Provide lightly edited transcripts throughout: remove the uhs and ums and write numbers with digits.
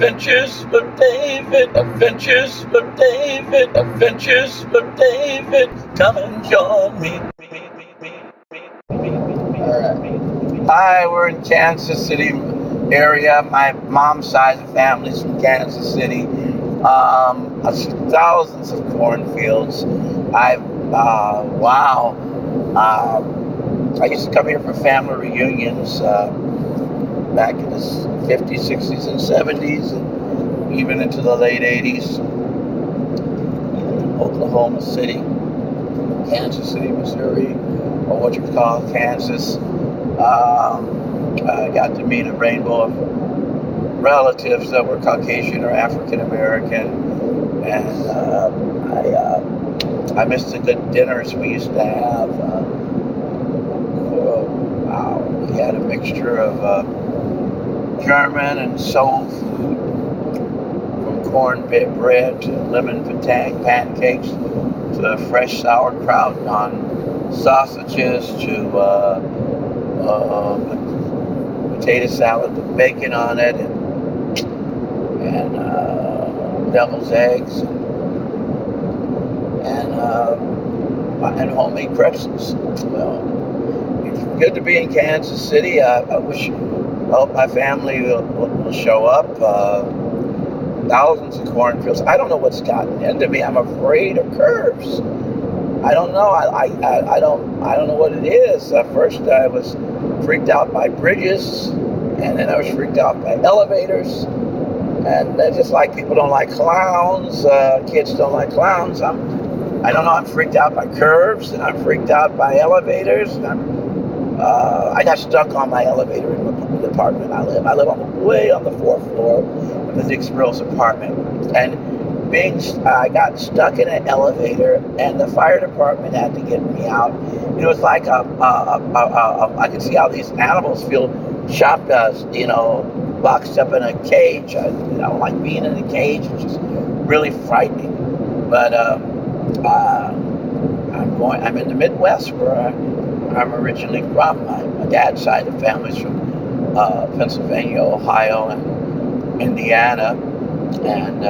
Adventures with David, Adventures with David, Adventures with David. Come and join me. Alright. Hi, we're in Kansas City area. My mom's side of the family's from Kansas City. I see thousands of cornfields. I used to come here for family reunions back in the 50s, 60s, and 70s, and even into the late 80s. Oklahoma City, Kansas City, Missouri, or what you call Kansas. I got to meet a rainbow of relatives that were Caucasian or African American, and I missed the good dinners we used to have. We had a mixture of German and soul food, from cornbread bread to lemon pancakes to fresh sauerkraut on sausages to potato salad with bacon on it, and devil's eggs, and homemade pretzels. Well, it's good to be in Kansas City. I hope my family will show up. Thousands of cornfields. I don't know what's gotten into me. I'm afraid of curves. I don't know. I don't know what it is. At first, I was freaked out by bridges, and then I was freaked out by elevators. And just like people don't like clowns, kids don't like clowns. I don't know. I'm freaked out by curves, and I'm freaked out by elevators. And I got stuck on my elevator in the apartment I live. I live way on the 4th floor of the Dix Brills apartment, and I got stuck in an elevator, and the fire department had to get me out. It was like I could see how these animals feel chopped, boxed up in a cage. I don't like being in a cage. It's just really frightening. But I'm in the Midwest, where I'm originally from. My dad's side of the family's from Pennsylvania, Ohio, and Indiana, and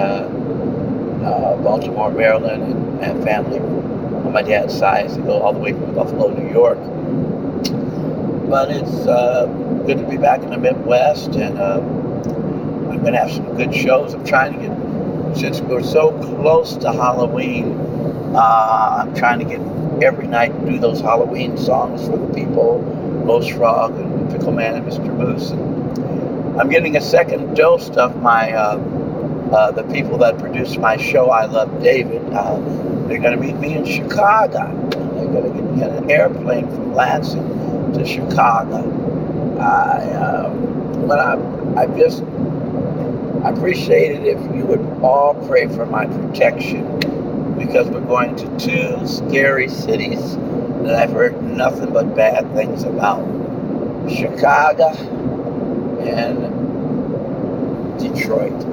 Baltimore, Maryland, and family on my dad's side. They go all the way from Buffalo, New York. But it's good to be back in the Midwest, and I'm going to have some good shows. I'm trying to get, since we're so close to Halloween, I'm trying to get every night do those Halloween songs for the people, Ghost Frog and Pickle Man and Mr. Moose. And I'm getting a second dose of my the people that produce my show, I Love David. They're going to meet me in Chicago. They're going to get an airplane from Lansing to Chicago. I just appreciate it if you would all pray for my protection, because we're going to 2 scary cities that I've heard nothing but bad things about: Chicago and Detroit.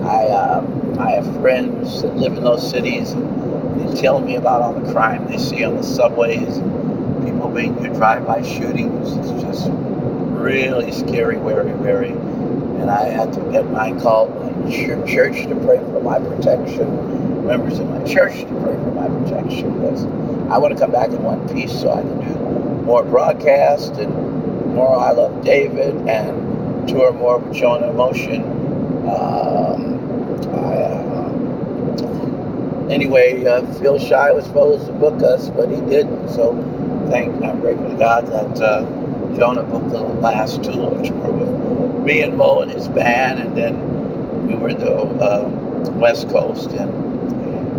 I have friends that live in those cities, and they tell me about all the crime they see on the subways, and people being near drive-by shootings. It's just really scary, very, very. And I had to get my church to pray for my protection, members of my church to pray for my protection, because I want to come back in one piece so I can do more broadcasts and more I Love David and tour more with Jonah Emotion. Anyway, Phil Shy was supposed to book us, but he didn't. So I'm grateful to God that Jonah booked the last tour with me and Mo and his band, and then we were in the West Coast. And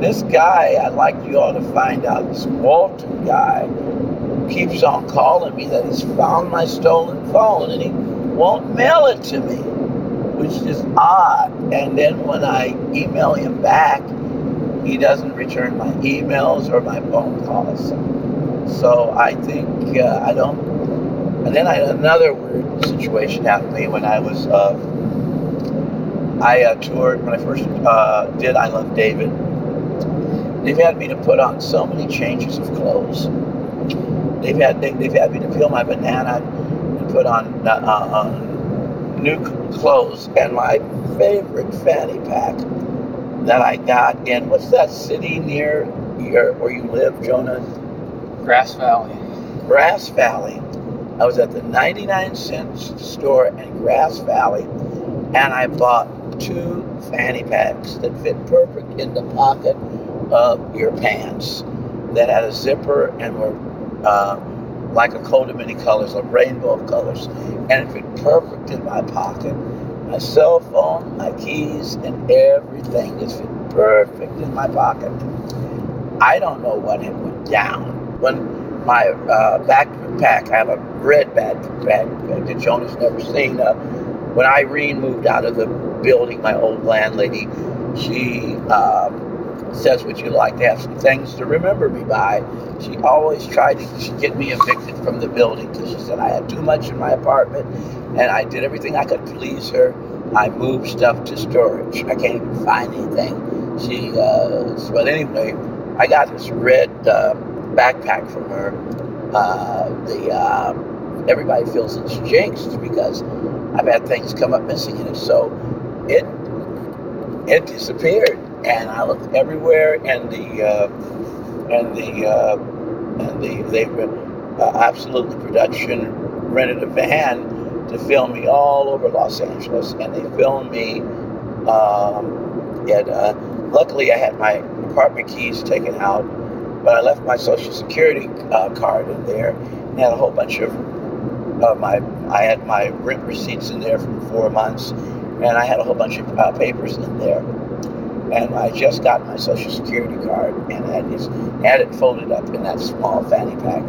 this guy, I'd like you all to find out, this Walton guy keeps on calling me that he's found my stolen phone, and he won't mail it to me, which is odd. And then when I email him back, he doesn't return my emails or my phone calls. So I think I don't. And then I had another weird situation happen to me when I was I toured when I first did I Love David. They've had me to put on so many changes of clothes. They've had me to peel my banana and put on new clothes, and my favorite fanny pack that I got in, what's that city near where you live, Jonah? Grass Valley. Grass Valley. I was at the 99-cent store in Grass Valley, and I bought 2 fanny packs that fit perfect in the pocket of your pants, that had a zipper and were like a coat of many colors, a rainbow of colors, and it fit perfect in my pocket. My cell phone, my keys, and everything just fit perfect in my pocket. I don't know what had went down. When my backpack, I have a red backpack that Jonah's never seen. When Irene moved out of the building, my old landlady, she says, would you like to have some things to remember me by? She always tried to get me evicted from the building because she said I had too much in my apartment, and I did everything I could please her. I moved stuff to storage. I can't even find anything. But anyway, I got this red backpack from her. Everybody feels it's jinxed because I've had things come up missing in it. So it disappeared, and I looked everywhere, and they Absolutely Production rented a van to film me all over Los Angeles, and they filmed me. Luckily, I had my apartment keys taken out, but I left my Social Security card in there, and had a whole bunch of I had my rent receipts in there for 4 months, and I had a whole bunch of papers in there. And I just got my Social Security card, and I just had it folded up in that small fanny pack.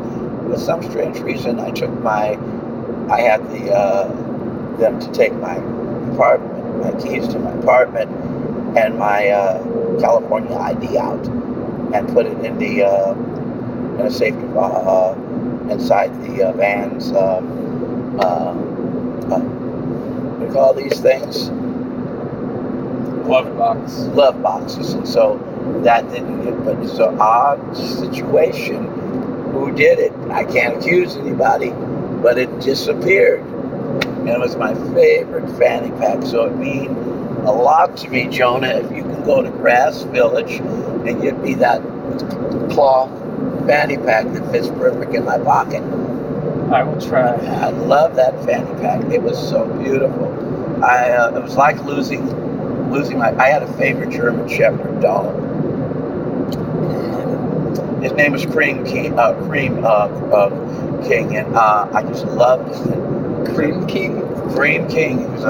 For some strange reason, I had them to take my apartment, my keys to my apartment, and my California ID out, and put it in a safe inside the van's. What do you call these things? Glove boxes. And so that didn't get, but it's an odd situation. Who did it? I can't accuse anybody, but it disappeared. And it was my favorite fanny pack. So it means a lot to me, Jonah, if you can go to Grass Village and get me that cloth fanny pack that fits perfect in my pocket. I will try. I love that fanny pack. It was so beautiful. It was like losing I had a favorite German Shepherd dog. His name was Cream King, and I just loved him. Cream King. He was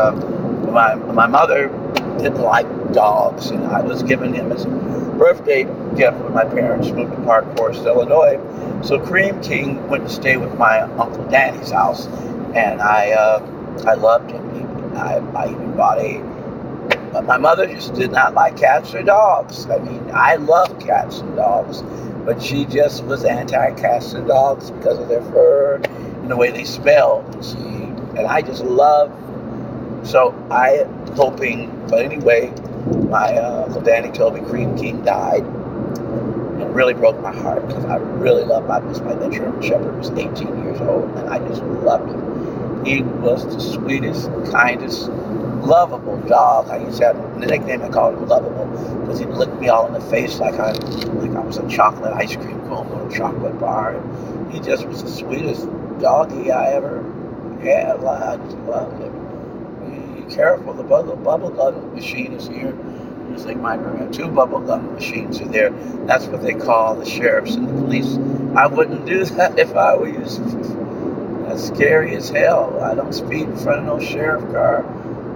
my mother didn't like dogs, and I was giving him as a birthday gift when my parents moved to Park Forest, Illinois. So Cream King went to stay with my Uncle Danny's house, and I loved him. I even bought but my mother just did not like cats or dogs. I mean, I love cats and dogs, but she just was anti-cats and dogs because of their fur and the way they smelled. And I just love. So but anyway, my Uncle Danny told me Cream King died, and really broke my heart because I really loved my German Shepherd was 18 years old, and I just loved him. He was the sweetest, kindest, lovable dog. I used to have the nickname. I called him Lovable because he'd lick me all in the face like I was a chocolate ice cream cone or a chocolate bar. And he just was the sweetest doggy I ever had. I just loved him. Be careful, the bubble gum machine is here. There's like 2 bubble gum machines are there. That's what they call the sheriffs and the police. I wouldn't do that if I were you. That's scary as hell. I don't speed in front of no sheriff car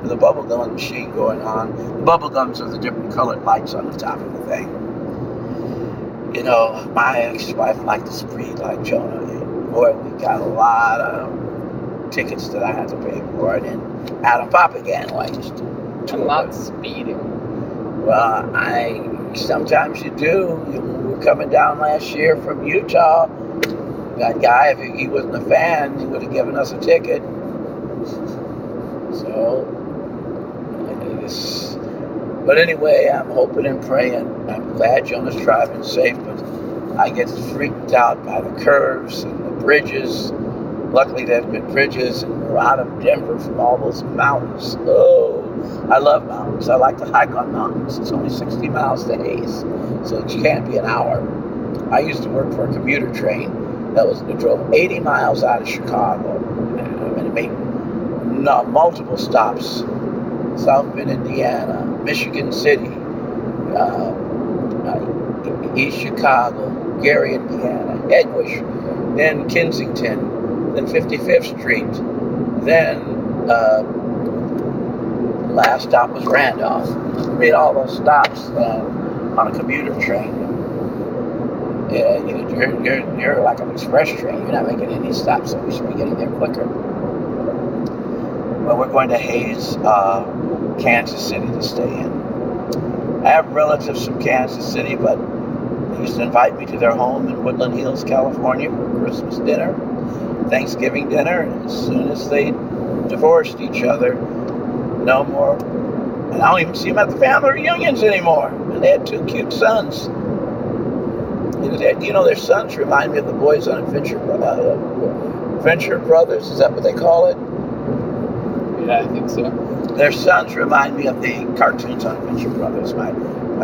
with a bubble gum machine going on. The bubble gums are the different colored lights on the top of the thing. You know, my ex-wife liked to speed like Jonah. And boy, we got a lot of tickets that I had to pay for. And then Adam Papagan liked to. I'm not speeding. Well, sometimes you do. We were coming down last year from Utah. That guy, if he wasn't a fan, he would have given us a ticket. So, but anyway, I'm hoping and praying. I'm glad Jonah's driving safe, but I get freaked out by the curves and the bridges. Luckily, there's been bridges and Denver, out of Denver, from all those mountains. Oh, I love mountains. I like to hike on mountains. It's only 60 miles to Hayes, so it can't be an hour. I used to work for a commuter train that drove 80 miles out of Chicago, and it made multiple stops: South Bend, Indiana, Michigan City, East Chicago, Gary, Indiana, Edgewisch, then Kensington, then 55th Street, then last stop was Randolph. Made all those stops on a commuter train. Yeah, you're like an express train. You're not making any stops, so we should be getting there quicker. Well, we're going to Hayes, Kansas City to stay in. I have relatives from Kansas City, but they used to invite me to their home in Woodland Hills, California for Christmas dinner, Thanksgiving dinner, and as soon as they divorced each other, no more. And I don't even see them at the family reunions anymore. And they had 2 cute sons. Their sons remind me of the boys on Venture Brothers. Is that what they call it? Yeah, I think so. Their sons remind me of the cartoons on Venture Brothers. My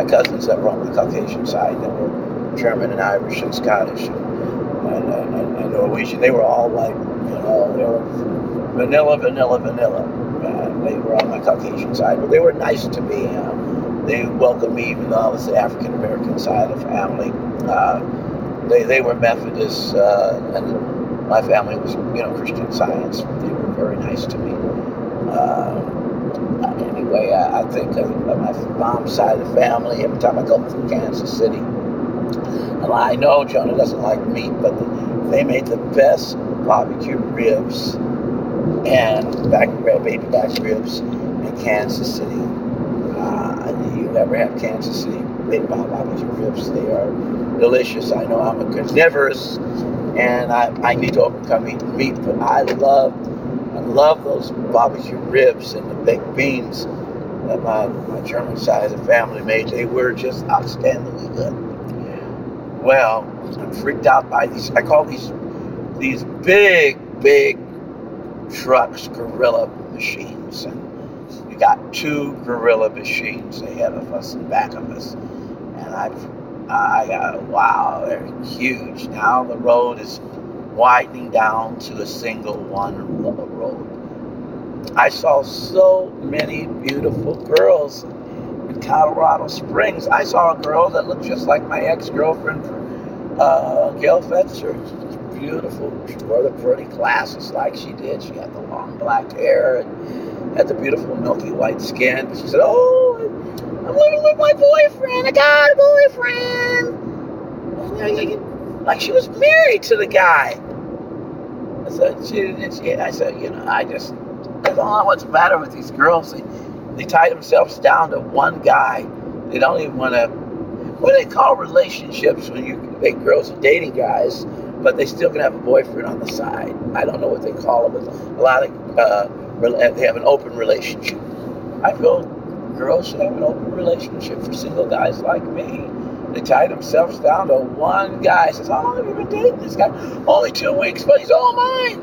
cousins that were on the Caucasian side, that were German and Irish and Scottish and Norwegian. They were all like, they were vanilla. They were on my Caucasian side, but they were nice to me. They welcomed me, even though I was the African American side of the family. They were Methodists, and my family was, Christian Science. They were very nice to me. Anyway, I think of my mom's side of the family. Every time I go through Kansas City, and I know Jonah doesn't like meat, but they made the best barbecue ribs and baby back ribs in Kansas City. You ever have Kansas City barbecue ribs? They are delicious. I know I'm a carnivorous, and I need to overcome eating meat, but I love those barbecue ribs and the baked beans that my German side of the family made. They were just outstandingly good. Well, I'm freaked out by these. I call these big trucks gorilla machines. And we got 2 gorilla machines ahead of us and back of us. And I got, wow, they're huge. Now the road is widening down to a single one road. I saw so many beautiful girls in Colorado Springs. I saw a girl that looked just like my ex-girlfriend, Gail Fetzer. Beautiful. She wore the pretty glasses like she did. She had the long black hair and had the beautiful milky white skin. She said, "Oh, I'm living with my boyfriend. I got a boyfriend." Like she was married to the guy. I said, I don't know what's the matter with these girls. They tie themselves down to one guy. They don't even want to. What do they call relationships when girls are dating guys, but they still can have a boyfriend on the side? I don't know what they call it, but a lot of they have an open relationship. I feel girls should have an open relationship for single guys like me. They tie themselves down to one guy. Says, "How long have you been dating this guy?" "Only 2 weeks, but he's all mine."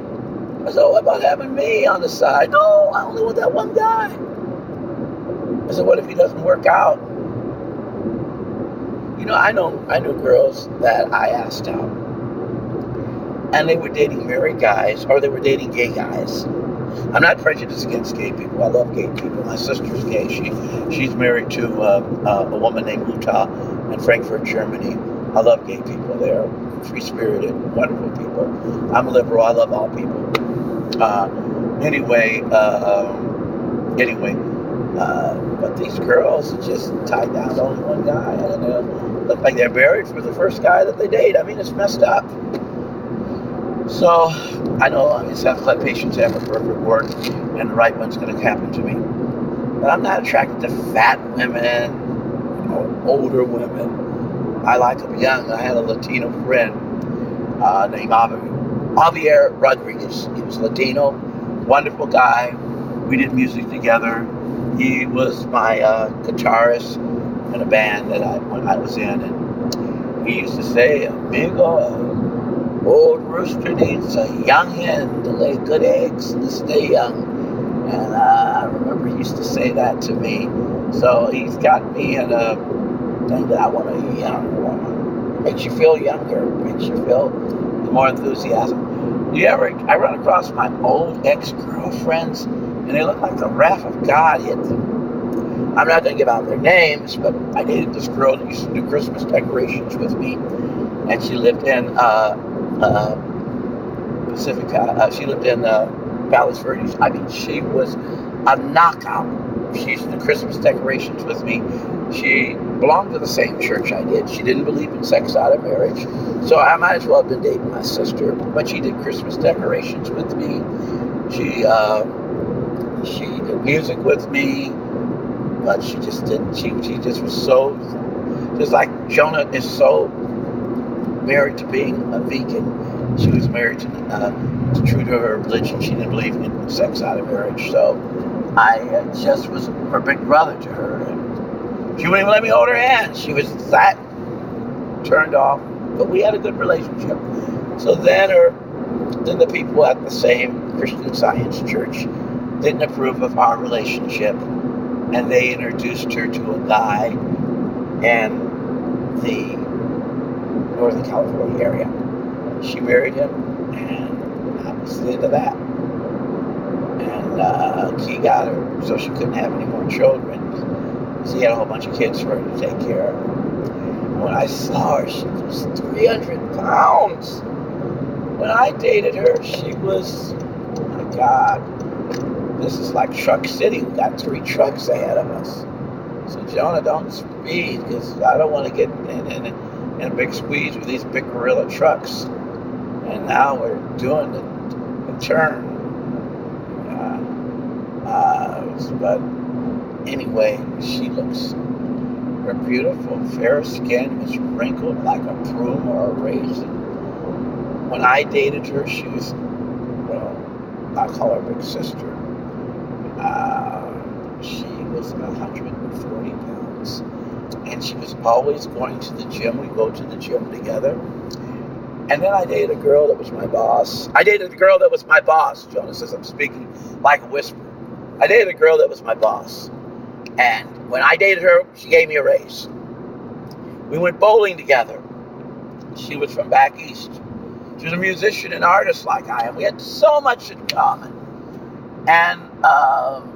I said, "What about having me on the side?" "No, I only want that one guy." I said, "What if he doesn't work out?" I knew girls that I asked out, and they were dating married guys, or they were dating gay guys. I'm not prejudiced against gay people. I love gay people. My sister's gay. She's married to a woman named Uta in Frankfurt, Germany. I love gay people. They're free-spirited, wonderful people. I'm liberal. I love all people. But these girls are just tied down to only one guy, and look like they're married for the first guy that they date. I mean, it's messed up. So I know I just have to let patience have a perfect work, and the right one's going to happen to me. But I'm not attracted to fat women or older women. I like them young. I had a Latino friend named Javier Rodriguez. He was Latino, wonderful guy. We did music together. He was my guitarist in a band that I was in, and he used to say, "Amigo, Old rooster needs a young hen to lay good eggs and to stay young. And I remember he used to say that to me. So he's got me in a thing that I want a young woman. Makes you feel younger. Makes you feel more enthusiasm. I run across my old ex-girlfriends, and they look like the wrath of God hit them. I'm not going to give out their names, but I dated this girl that used to do Christmas decorations with me, and she lived in Pacifica. She lived in Palos Verdes. I mean, she was a knockout. She used to do Christmas decorations with me. She belonged to the same church I did. She didn't believe in sex out of marriage, so I might as well have been dating my sister. But she did Christmas decorations with me. She did music with me, but she just didn't. She just was so, just like Jonah is so married to being a vegan. She was married to true to her religion. She didn't believe in sex out of marriage, so I just was her big brother to her. And she wouldn't even let me hold her hand. She was that turned off, but we had a good relationship. So then the people at the same Christian Science church didn't approve of our relationship, and they introduced her to a guy in the Northern California area. She married him, and that was the end of that. And he got her so she couldn't have any more children. So he had a whole bunch of kids for her to take care of. When I saw her, she was 300 pounds. When I dated her, she was, oh my God, this is like Truck City. We got 3 trucks ahead of us. So Jonah, don't speed, because I don't want to get in a big squeeze with these big gorilla trucks. And now we're doing the turn. But anyway, she looks, her beautiful fair skin is wrinkled like a prune or a raisin. When I dated her, she was, well, I call her big sister. She was 140 pounds. And she was always going to the gym. We go to the gym together. And then I dated a girl that was my boss. Jonah says I'm speaking like a whisper. I dated a girl that was my boss. And when I dated her, she gave me a raise. We went bowling together. She was from back east. She was a musician and artist like I am. We had so much in common. And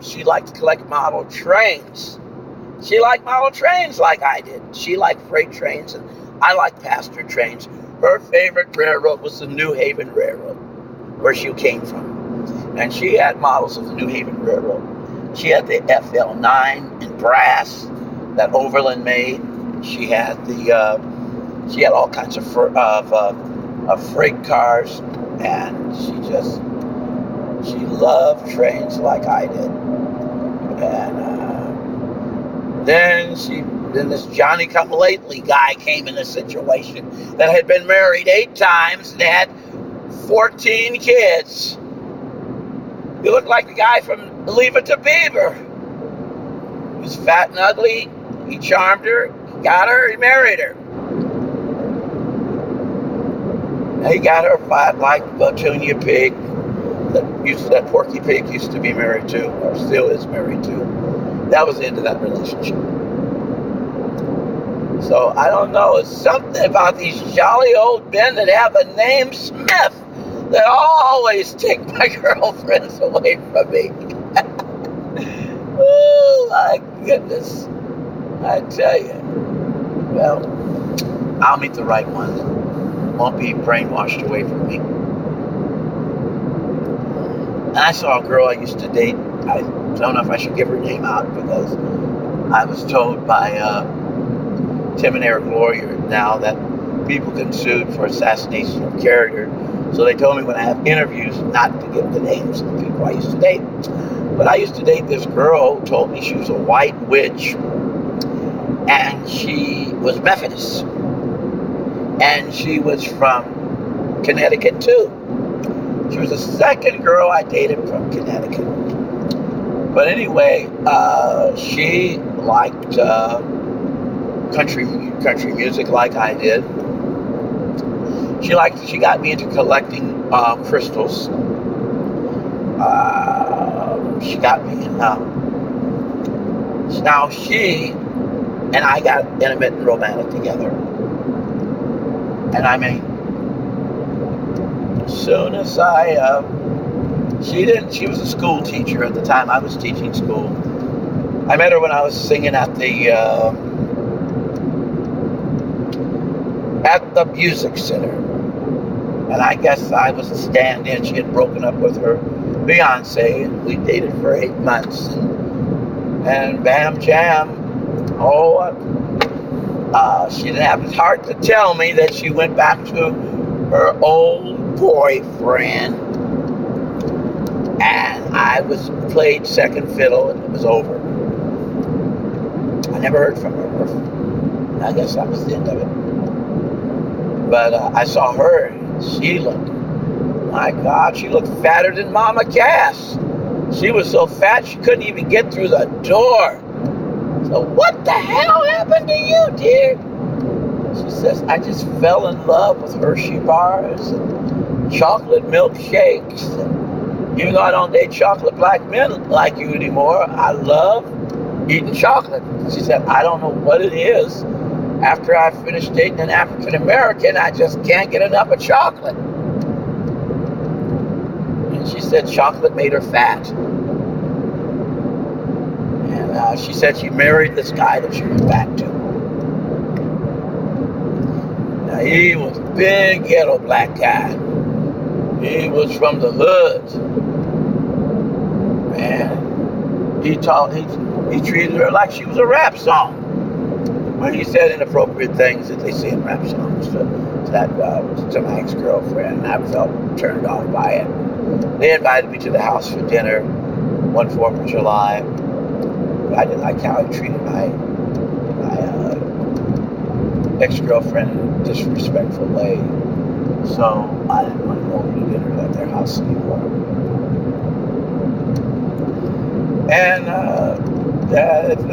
she liked to collect model trains. She liked model trains like I did. She liked freight trains, and I liked passenger trains. Her favorite railroad was the New Haven Railroad, where she came from. And she had models of the New Haven Railroad. She had the FL9 in brass that Overland made. She had all kinds of freight cars, and she loved trains like I did. And then this Johnny-come-lately guy came in a situation that had been married 8 times and had 14 kids. He looked like the guy from Leave It to Beaver. He was fat and ugly. He charmed her. He got her. He married her. And he got her fat like Petunia Pig. That Porky Pig used to be married to, or still is married to. That was the end of that relationship. So I don't know. It's something about these jolly old men that have a name Smith that always take my girlfriends away from me. Oh my goodness. I tell you. Well, I'll meet the right one that won't be brainwashed away from me. And I saw a girl I used to date. I don't know if I should give her name out, because I was told by Tim and Eric Lawyer now that people can sue for assassination of character. So they told me when I have interviews not to give the names of the people I used to date. But I used to date this girl who told me she was a white witch, and she was Methodist, and she was from Connecticut too. She was the second girl I dated from Connecticut. But anyway, she liked country music like I did. She got me into collecting crystals. She got me in. Now she and I got intimate and romantic together. And I mean, as soon as she was a school teacher at the time I was teaching school. I met her when I was singing at the music center. And I guess I was a stand-in. She had broken up with her Beyonce, and we dated for 8 months. And bam, jam. She didn't have the heart to tell me that she went back to her old boyfriend. And I played second fiddle, and it was over. I never heard from her. I guess that was the end of it. But I saw her. She looked, my God, she looked fatter than Mama Cass. She was so fat she couldn't even get through the door. So what the hell happened to you, dear? She says, I just fell in love with Hershey bars and chocolate milkshakes. And even though I don't date chocolate black men like you anymore, I love eating chocolate. She said, I don't know what it is. After I finished dating an African American, I just can't get enough of chocolate. And she said chocolate made her fat. And she said she married this guy that she went back to. Now he was a big ghetto black guy. He was from the hood. Man, he treated her like she was a rap song. When he said inappropriate things that they say in rap songs to my ex-girlfriend, I felt turned off by it. They invited me to the house for dinner one 4th of July. I didn't like how he treated my ex-girlfriend in a disrespectful way. So I didn't want to go over to dinner at their house anymore. And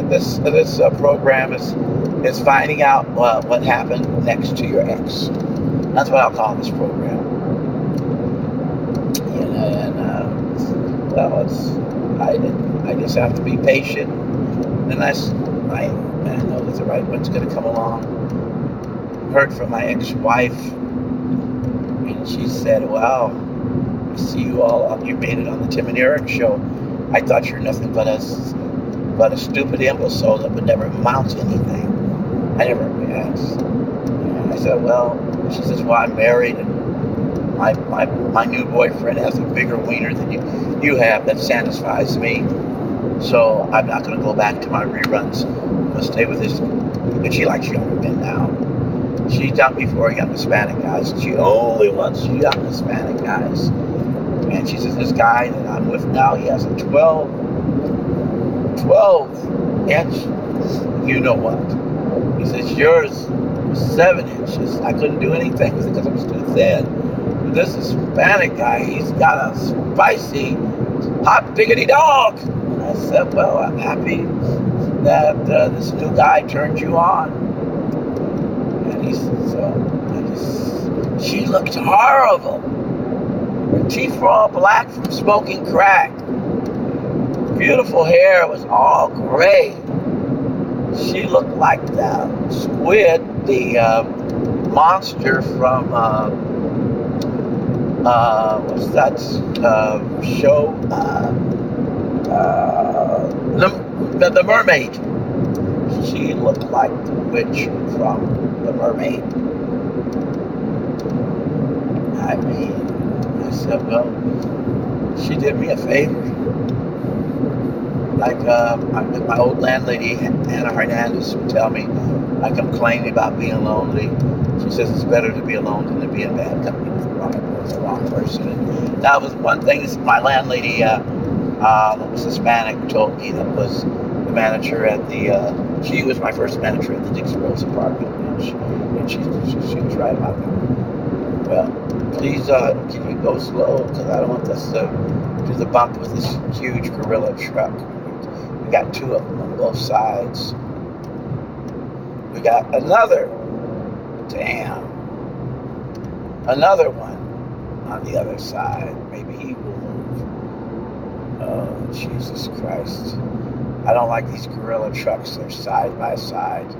this program is finding out what happened next to your ex. That's what I'll call this program. I just have to be patient, and I know that the right one's going to come along. Heard from my ex-wife, and she said, "Wow, I see you made it on the Tim and Eric show. I thought you're nothing but a stupid imbecile that would never amount to anything." I never asked. And I said, well, she says, well, I'm married, and my new boyfriend has a bigger wiener than you have that satisfies me. So I'm not going to go back to my reruns. I'm going to stay with this. But she likes younger men now. She's done before young Hispanic guys. She only wants young Hispanic guys. And she says, this guy that I'm with now, he has a 12 inch, you know what. He says, yours was 7 inches. I couldn't do anything with it because I was too thin. But this Hispanic guy, he's got a spicy, hot diggity dog. And I said, well, I'm happy that this new guy turned you on. And he said, she looked horrible. Her teeth were all black from smoking crack. Beautiful hair was all gray. She looked like the squid, the monster from what's that show? The Mermaid. She looked like the witch from the Mermaid. I mean, I said, well, she did me a favor. Like my old landlady, Anna Hernandez, would tell me, like I'm complaining about being lonely. She says it's better to be alone than to be in bad company with the wrong person. And that was one thing my landlady, that was Hispanic, told me. That was the manager at she was my first manager at the Dixie Rose apartment. And she was right about that. Well, please, can you go slow? Because I don't want this to do the bump with this huge gorilla truck. We got 2 of them on both sides. We got another. Damn. another one on the other side. Maybe he will move. Oh, Jesus Christ. I don't like these gorilla trucks. They're side by side.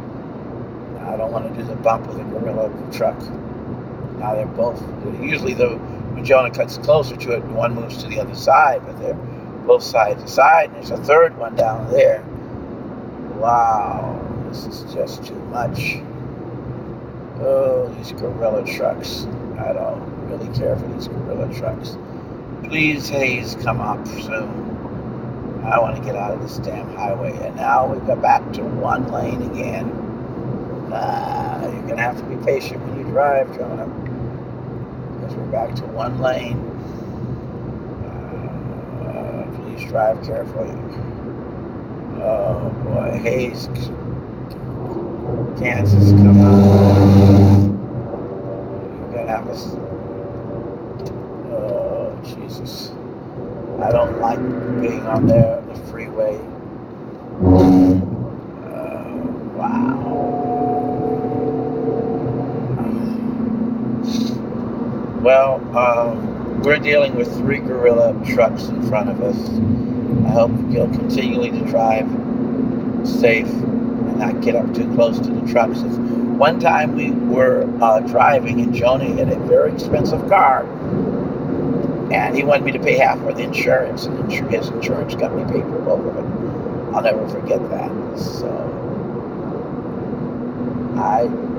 I don't want to do the bump with a gorilla truck. Now they're both, usually when Jonah cuts closer to it, one moves to the other side, but they're both side to side, and there's a third one down there. Wow, this is just too much. Oh, these gorilla trucks. I don't really care for these gorilla trucks. Please, Hayes, come up soon. I want to get out of this damn highway. And now we go back to one lane again. You're going to have to be patient when you drive, Jonah. Because we're back to one lane. Please drive carefully. Oh, boy. Hayes, Kansas, come on. You're going to have us. Oh, Jesus. I don't like being on the freeway. Wow. Well, we're dealing with 3 gorilla trucks in front of us. I hope you'll continually to drive safe and not get up too close to the trucks. One time we were driving and Jonah had a very expensive car. And he wanted me to pay half for the insurance, and his insurance company paid for both of it. I'll never forget that. So,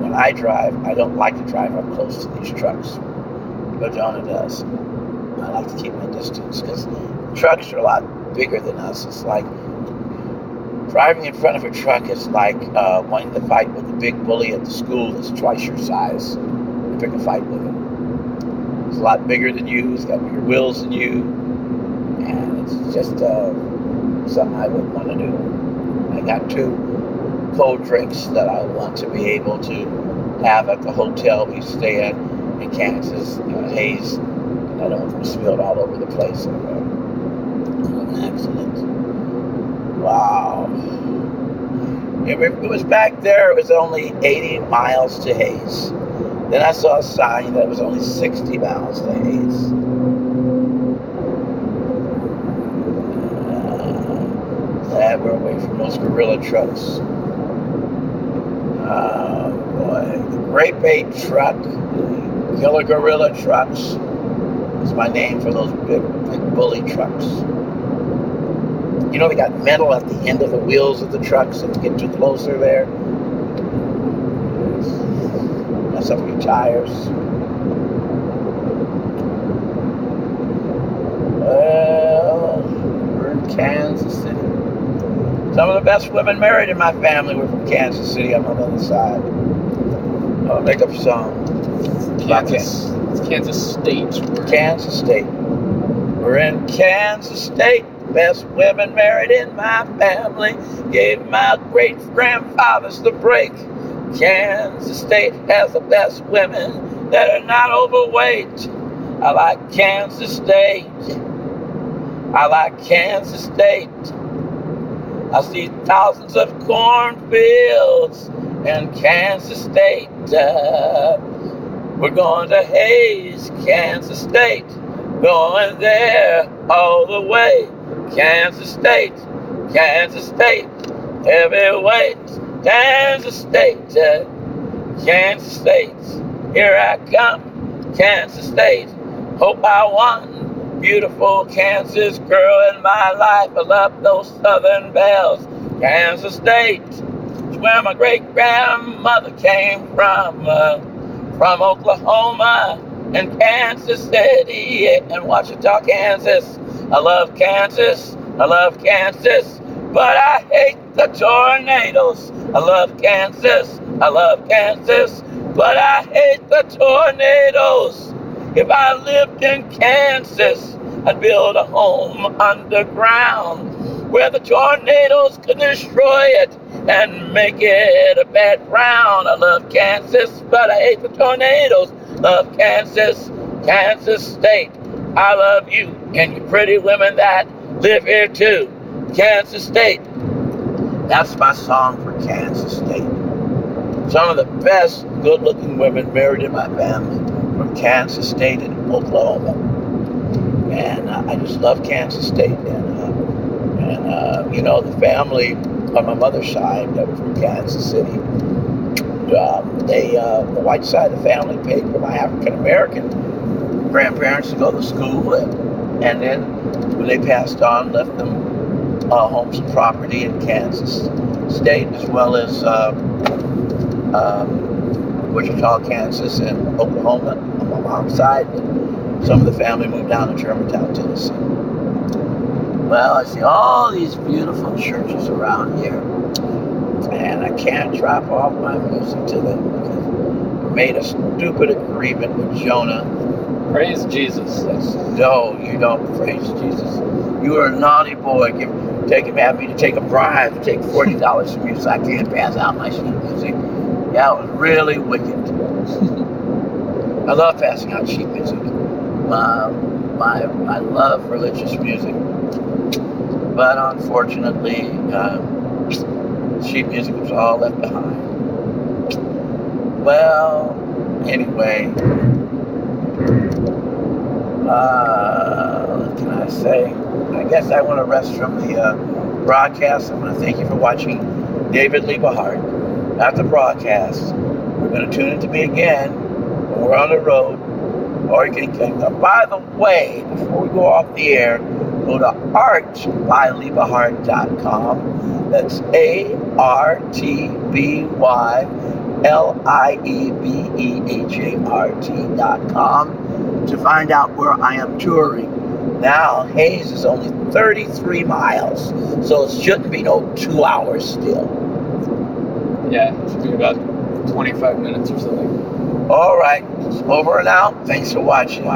when I drive, I don't like to drive up close to these trucks, but Jonah does. I like to keep my distance because trucks are a lot bigger than us. It's like driving in front of a truck is like wanting to fight with the big bully at the school that's twice your size. You pick a fight with him. He's a lot bigger than you. He's got bigger wheels than you. And it's just something I wouldn't want to do. I got 2 cold drinks that I want to be able to have at the hotel we stay at in Kansas, Hayes. And I don't want them spilled all over the place. An accident. Wow. It was back there. It was only 80 miles to Hayes. Then I saw a sign that it was only 60 miles to Hayes. Glad we're away from those gorilla trucks. Oh boy. The Great Bait truck, killer gorilla trucks. Is my name for those big bully trucks. You know they got metal at the end of the wheels of the trucks if you get too closer there. Mess up your tires. Well, we're in Kansas City. Some of the best women married in my family were from Kansas City on the other side. I'll make up a song. Kansas. It's Kansas State. Kansas State. We're in Kansas State. Best women married in my family. Gave my great grandfathers the break. Kansas State has the best women that are not overweight. I like Kansas State. I like Kansas State. I see thousands of cornfields in Kansas State. We're going to Hayes, Kansas State. Going there all the way. Kansas State, Kansas State. Heavyweight, Kansas State. Kansas State. Here I come, Kansas State. Hope I won. Beautiful Kansas girl in my life. I love those southern bells. Kansas State. It's where my great-grandmother came from Oklahoma and Kansas City and Wichita, Kansas. I love Kansas. I love Kansas. But I hate the tornadoes. I love Kansas. I love Kansas. But I hate the tornadoes. If I lived in Kansas, I'd build a home underground where the tornadoes could destroy it and make it a bad ground. I love Kansas, but I hate the tornadoes. Love Kansas, Kansas State. I love you and you pretty women that live here too. Kansas State. That's my song for Kansas State. Some of the best good-looking women married in my family from Kansas State and Oklahoma. And I just love Kansas State. And you know, the family on my mother's side that was from Kansas City, the white side of the family paid for my African-American grandparents to go to school. And then when they passed on, left them homes and property in Kansas State, as well as Wichita, Kansas, and Oklahoma on my mom's side. Some of the family moved down to Germantown, Tennessee. Well, I see all these beautiful churches around here, and I can't drop off my music to them because I made a stupid agreement with Jonah. Praise Jesus. No, you don't praise Jesus. You are a naughty boy. Have me to take a bribe to take $40 from you so I can't pass out my sheet music. That was really wicked. I love passing out sheet music. I love religious music. But unfortunately, sheet music was all left behind. Well, anyway, what can I say? I guess I want to rest from the broadcast. I want to thank you for watching David Liebehart. At the broadcast, we're going to tune into me again when we're on the road. Or you can by the way, before we go off the air, go to artbyliebehart.com. That's ARTBYLIEBEHART.com to find out where I am touring. Now, Hayes is only 33 miles, so it shouldn't be no 2 hours still. Yeah, it should be about 25 minutes or something. All right, it's over and out. Thanks for watching.